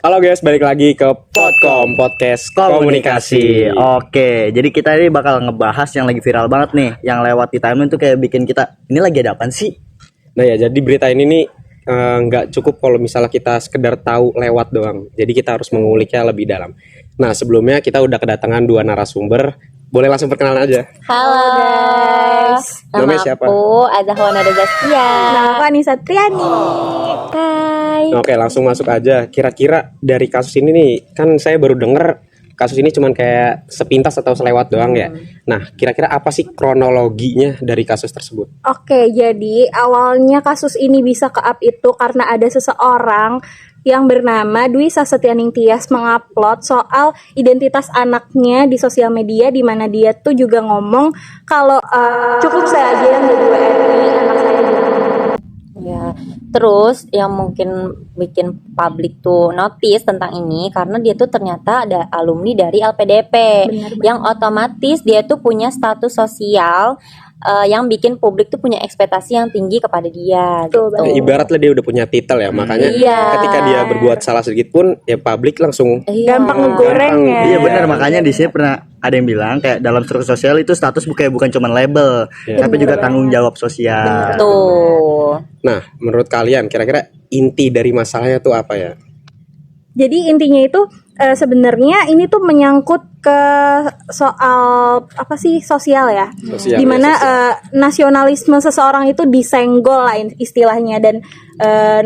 Halo guys, balik lagi ke Podcast Komunikasi. Oke, jadi kita ini bakal ngebahas yang lagi viral banget nih, yang lewat di timeline tuh kayak bikin kita ini lagi ada apaan sih? Nah ya, jadi berita ini nih nggak cukup kalau misalnya kita sekedar tahu lewat doang. Jadi kita harus menguliknya lebih dalam. Nah sebelumnya kita udah kedatangan 2 narasumber. Boleh langsung perkenalan aja. Halo guys, Namanya nama siapa? aku Azahwan Zaskia. Nama aku Anissa Triani. Hai. Oke, langsung masuk aja. Kira-kira dari kasus ini nih, kan saya baru denger kasus ini cuman kayak sepintas atau selewat doang ya. Nah, kira-kira apa sih kronologinya dari kasus tersebut? Oke, jadi awalnya kasus ini bisa ke-up itu karena ada seseorang yang bernama Dwi Sasetyaning Tias mengupload soal identitas anaknya di sosial media, di mana dia tuh juga ngomong kalau cukup saya aja yang jadi WNI, anak saya juga. Ya, terus yang mungkin bikin publik tuh notice tentang ini karena dia tuh ternyata ada alumni dari LPDP yang otomatis dia tuh punya status sosial yang bikin publik tuh punya ekspektasi yang tinggi kepada dia gitu. Ibaratnya dia udah punya titel ya, makanya ketika dia berbuat salah sedikit pun ya publik langsung Gampang ngegoreng ya. Iya benar, makanya di sini pernah ada yang bilang kayak dalam struktur sosial itu status bukan cuma label, tapi juga tanggung jawab sosial. Tuh. Nah, menurut kalian kira-kira inti dari masalahnya tuh apa ya? Jadi intinya itu sebenarnya ini tuh menyangkut ke soal apa sih sosial ya, Sosial, dimana ya, nasionalisme seseorang itu disenggol lah istilahnya, dan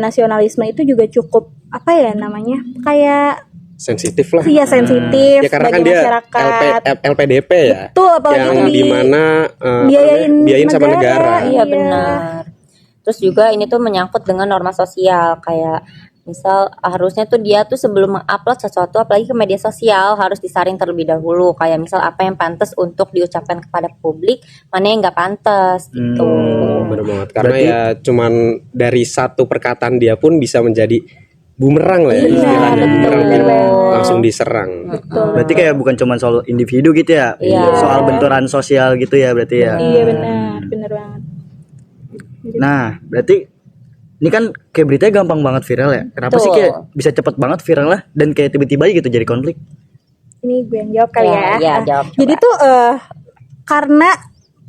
nasionalisme itu juga cukup apa ya namanya, kayak Sensitif lah. iya sensitif Ya karena bagi kan dia masyarakat. LPDP ya. Betul, apalagi yang itu dimana biayain sama negara. Iya benar. Terus juga ini tuh menyangkut dengan norma sosial, kayak misal harusnya tuh dia tuh sebelum mengupload sesuatu apalagi ke media sosial harus disaring terlebih dahulu, kayak misal apa yang pantas untuk diucapkan kepada publik, mana yang nggak pantas gitu. Bener banget. Karena ya cuman dari satu perkataan dia pun bisa menjadi bumerang lah ya, istilahnya bumerang, langsung diserang. Berarti kayak bukan cuma soal individu gitu ya, soal benturan sosial gitu ya berarti ya. Iya benar banget. Nah, berarti ini kan kayak beritanya gampang banget viral ya. Kenapa sih kayak bisa cepet banget viral lah dan kayak tiba-tiba aja gitu jadi konflik? Ini gue yang jawab kali ya. Iya, jawab. Jadi tuh karena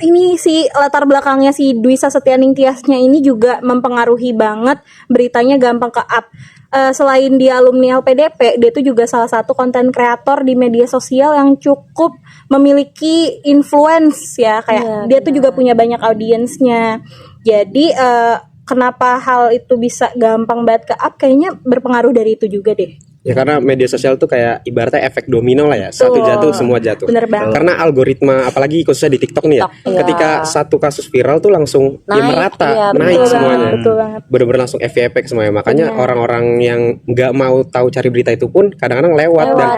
ini si latar belakangnya si Dwi Sasetyaning Tiasnya ini juga mempengaruhi banget beritanya gampang ke-up. Selain dia alumni LPDP, dia tuh juga salah satu konten kreator di media sosial yang cukup memiliki influence ya, kayak dia tuh juga punya banyak audiensnya. Jadi kenapa hal itu bisa gampang banget ke-up, kayaknya berpengaruh dari itu juga deh. Ya karena media sosial tuh kayak ibaratnya efek domino lah ya. Satu jatuh semua jatuh. Bener banget. Karena algoritma apalagi khususnya di TikTok nih ya. Ketika satu kasus viral tuh langsung merata, naik semuanya. Betul banget. Bener-bener langsung efek semuanya. Makanya orang-orang yang nggak mau tahu cari berita itu pun kadang-kadang lewat dan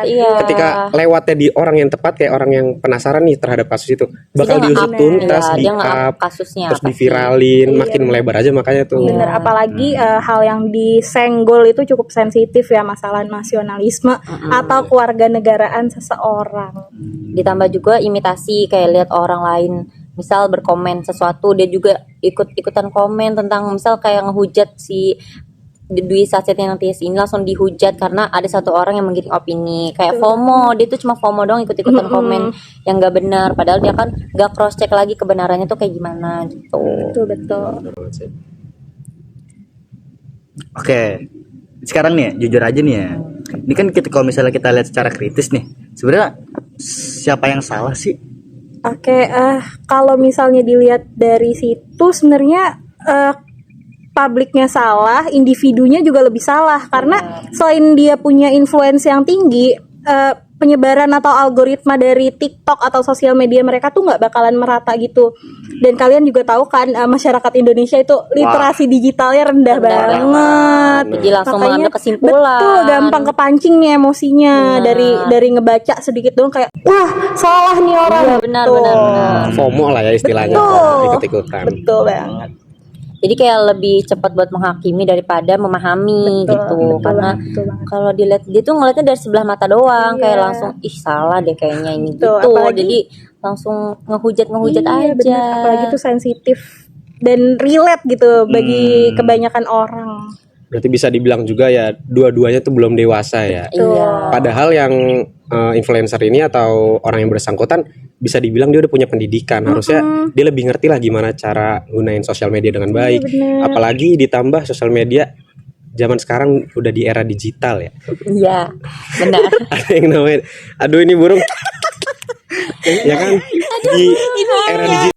ketika lewatnya di orang yang tepat, kayak orang yang penasaran nih terhadap kasus itu, bakal diusut tuntas, di-up, terus diviralin, makin melebar aja makanya tuh. Bener, apalagi hal yang disenggol itu cukup sensitif ya, masalah nasionalisme atau kewarganegaraan seseorang. Ditambah juga imitasi, kayak lihat orang lain misal berkomen sesuatu, dia juga ikut-ikutan komen tentang misal kayak ngehujat si Dwi Sasetyaning Tias ini, langsung dihujat karena ada satu orang yang menggiring opini, kayak FOMO. Dia tuh cuma FOMO doang, ikut-ikutan komen yang gak benar, padahal dia kan gak cross check lagi kebenarannya tuh kayak gimana gitu. Betul. Oke. Sekarang nih ya, jujur aja nih ya. Ini kan kalau misalnya kita lihat secara kritis nih, sebenarnya siapa yang salah sih? Oke, kalau misalnya dilihat dari situ sebenarnya publiknya salah, individunya juga lebih salah, karena selain dia punya influence yang tinggi, penyebaran atau algoritma dari TikTok atau sosial media mereka tuh nggak bakalan merata gitu. Dan kalian juga tahu kan, masyarakat Indonesia itu literasi digitalnya rendah banget. Jadi langsung mengambil kesimpulan. Betul, gampang kepancing nih emosinya dari ngebaca sedikit doang kayak wah salah nih orang. Iya, benar. FOMO lah ya istilahnya, ikut-ikutan. Betul banget. Jadi kayak lebih cepat buat menghakimi daripada memahami gitu. Karena kalau dilihat dia tuh ngeliatnya dari sebelah mata doang, kayak langsung ih salah deh kayaknya ini gitu. Jadi langsung ngehujat aja. Bener. Apalagi tuh sensitif dan relate gitu bagi kebanyakan orang. Berarti bisa dibilang juga ya dua-duanya tuh belum dewasa ya. Iya. Padahal yang influencer ini atau orang yang bersangkutan bisa dibilang dia udah punya pendidikan. Harusnya dia lebih ngerti lah gimana cara gunain sosial media dengan baik. Apalagi ditambah sosial media zaman sekarang udah di era digital ya. Iya, benar. Ada yang namanya, aduh ini burung. Ya kan di era digital.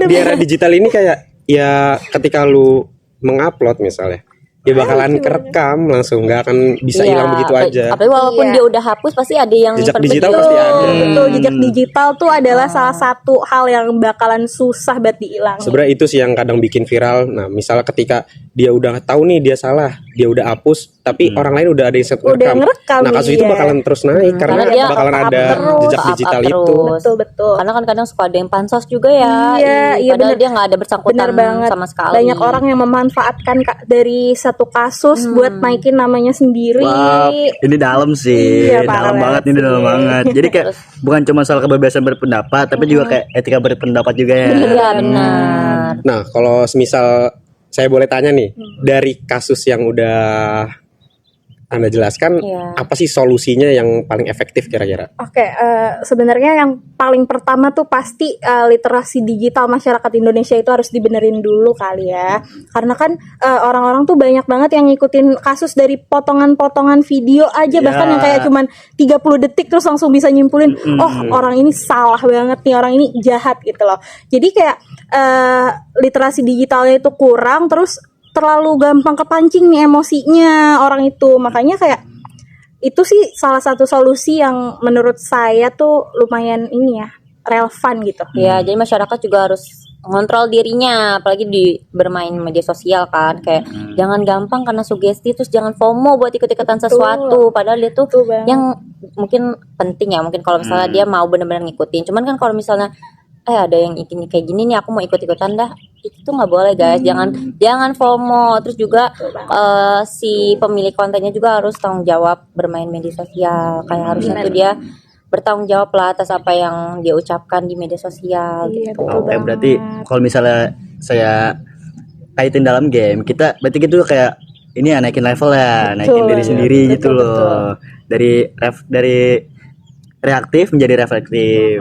Di era digital ini kayak ya ketika lu mengupload misalnya, ya bakalan kerekam langsung, nggak akan bisa hilang begitu aja. Apalagi walaupun Iya. dia udah hapus pasti ada yang Jejak nyimpen digital begitu. pasti ada. Betul, jejak digital tuh adalah salah satu hal yang bakalan susah buat dihilangin. Sebenarnya itu sih yang kadang bikin viral. Nah, misalnya ketika dia udah tahu nih dia salah, dia udah hapus, tapi orang lain udah ada yang Udah ngerekam, Nah, kasus itu iya. bakalan terus naik karena dia bakalan up ada terus, jejak up digital terus. itu. Betul, betul. Karena kan kadang suka ada yang pansos juga ya. Iya, Padahal bener. dia nggak ada bersangkutan Bener banget. sama sekali. Banyak orang yang memanfaatkan dari satu kasus buat naikin namanya sendiri. Wow, ini dalam sih, Iya, parah dalam banget ini sih. dalam banget. Jadi kayak bukan cuma soal kebebasan berpendapat, tapi juga kayak etika berpendapat juga ya. Iya benar. Nah, kalau semisal saya boleh tanya nih, dari kasus yang udah Anda jelaskan, Iya. apa sih solusinya yang paling efektif kira-kira? Oke, sebenarnya yang paling pertama tuh pasti literasi digital masyarakat Indonesia itu harus dibenerin dulu kali ya. Karena kan orang-orang tuh banyak banget yang ngikutin kasus dari potongan-potongan video aja, Ya. bahkan yang kayak cuman 30 detik terus langsung bisa nyimpulin, oh orang ini salah banget nih, orang ini jahat gitu loh. Jadi kayak literasi digitalnya itu kurang, terus terlalu gampang kepancing nih emosinya orang itu. Makanya kayak itu sih salah satu solusi yang menurut saya tuh lumayan ini ya, relevan gitu. Ya, jadi masyarakat juga harus ngontrol dirinya, apalagi di bermain media sosial kan. Kayak jangan gampang karena sugesti, terus jangan FOMO buat ikut-ikutan sesuatu. Padahal dia tuh Betul banget. yang mungkin penting ya, mungkin kalau misalnya dia mau benar-benar ngikutin. Cuman kan kalau misalnya ada yang ini kayak gini nih, aku mau ikut-ikutan dah, itu tuh nggak boleh guys. Jangan FOMO. Terus juga si pemilik kontennya juga harus tanggung jawab bermain media sosial. Kayak harusnya tuh dia bertanggung jawab lah atas apa yang dia ucapkan di media sosial Iya, gitu. betul Oke, banget. berarti kalau misalnya saya kaitin dalam game, kita berarti gitu kayak ini ya naikin level ya, naikin diri sendiri betul, gitu loh. Dari reaktif menjadi reflektif.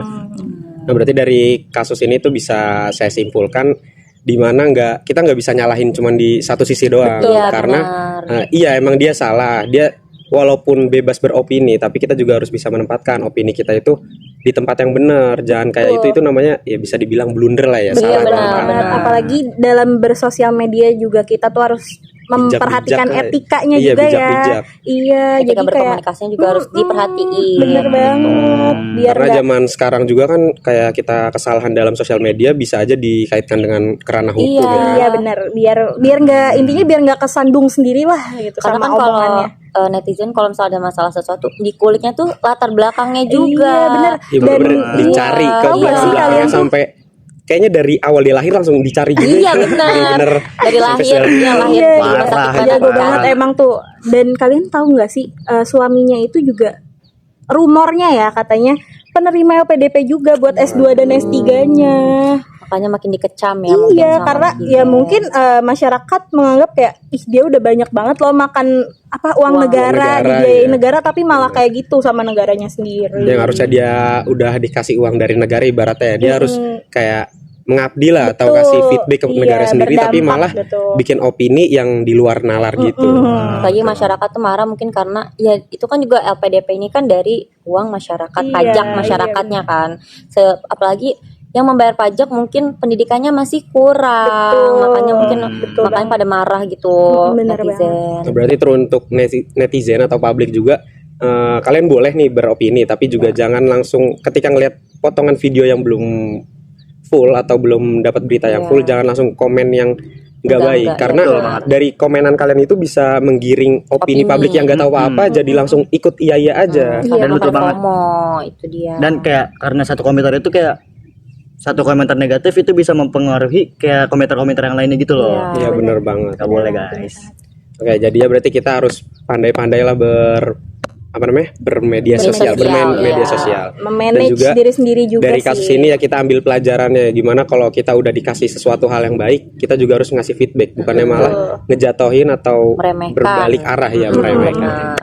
Nah, berarti dari kasus ini tuh bisa saya simpulkan di mana kita nggak bisa nyalahin cuman di satu sisi doang. Betul, Karena benar. iya emang dia salah. Dia walaupun bebas beropini, tapi kita juga harus bisa menempatkan opini kita itu di tempat yang benar. Jangan kayak itu namanya ya bisa dibilang blunder lah ya, Iya, salah benar, tempat. benar. Apalagi dalam bersosial media juga kita tuh harus memperhatikan Bijak-bijak, etikanya iya, juga bijak-bijak. ya. Iya, Ketika jadi kayak berkomunikasinya juga harus diperhatiin. bener banget. Biar Karena nggak zaman sekarang juga kan kayak kita kesalahan dalam sosial media bisa aja dikaitkan dengan kerana hukum ya. iya benar, biar nggak intinya biar nggak kesandung sendiri lah gitu Karena sama kan kalau omongannya. netizen kalau misalnya ada masalah sesuatu, dikuliknya tuh latar belakangnya juga. Iya benar. Ya bener-bener Dan- dicari iya, ke tahu nggak sih belakangnya kalian tuh? sampai kayaknya dari awal dia lahir langsung dicari gitu. Iya benar. Bener-bener Dari sampai lahir sekarang. dia lahir Iya, di rumah parah, sakit jago parah. banget emang tuh. Dan kalian tahu nggak sih suaminya itu juga rumornya ya katanya penerima LPDP juga buat S2 dan S3-nya. Makanya makin dikecam ya. mungkin Iya, sama karena netizen. ya mungkin masyarakat menganggap kayak ih dia udah banyak banget loh makan uang negara, negara, dibiayain iya. negara tapi malah kayak gitu sama negaranya sendiri. Yang harusnya dia udah dikasih uang dari negara ibaratnya ya, dia harus kayak mengabdi lah atau Betul. kasih feedback ke Iya, negara sendiri, tapi berdampak, malah betul. bikin opini yang di luar nalar gitu. Apalagi masyarakat tuh marah mungkin karena ya itu kan juga LPDP ini kan dari uang masyarakat, Iya, pajak masyarakatnya kan. Apalagi yang membayar pajak mungkin pendidikannya masih kurang, Betul. makanya mungkin Betul makanya pada marah gitu Bener netizen. Nah, berarti teruntuk netizen atau publik juga, kalian boleh nih beropini, tapi juga jangan langsung ketika ngelihat potongan video yang belum full atau belum dapat berita yang full, jangan langsung komen yang nggak baik, Enggak, karena iya, betul. dari komenan kalian itu bisa menggiring opini publik yang nggak tahu apa-apa jadi langsung ikut iya aja. Iya, Dan betul makanya banget. FOMO itu dia. Dan kayak karena satu komentar itu kayak satu komentar negatif itu bisa mempengaruhi kayak komentar-komentar yang lainnya gitu loh. Iya. Iya bener banget. Gak boleh guys. Oke, jadi ya berarti kita harus pandai-pandai lah bermedia sosial, bermain media sosial. Memanage Dan juga diri sendiri juga dari kasus sih. ini ya kita ambil pelajarannya, gimana kalau kita udah dikasih sesuatu hal yang baik, kita juga harus ngasih feedback, bukannya malah ngejatohin atau Meremehkan. berbalik arah ya, meremehkan.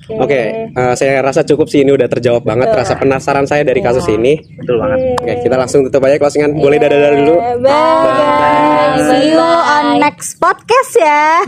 Oke, saya rasa cukup sih, ini udah terjawab banget rasa penasaran saya dari kasus ini. Betul banget. Oke, kita langsung tutup aja closingan. Boleh dadah dulu. Bye. See you on next podcast ya.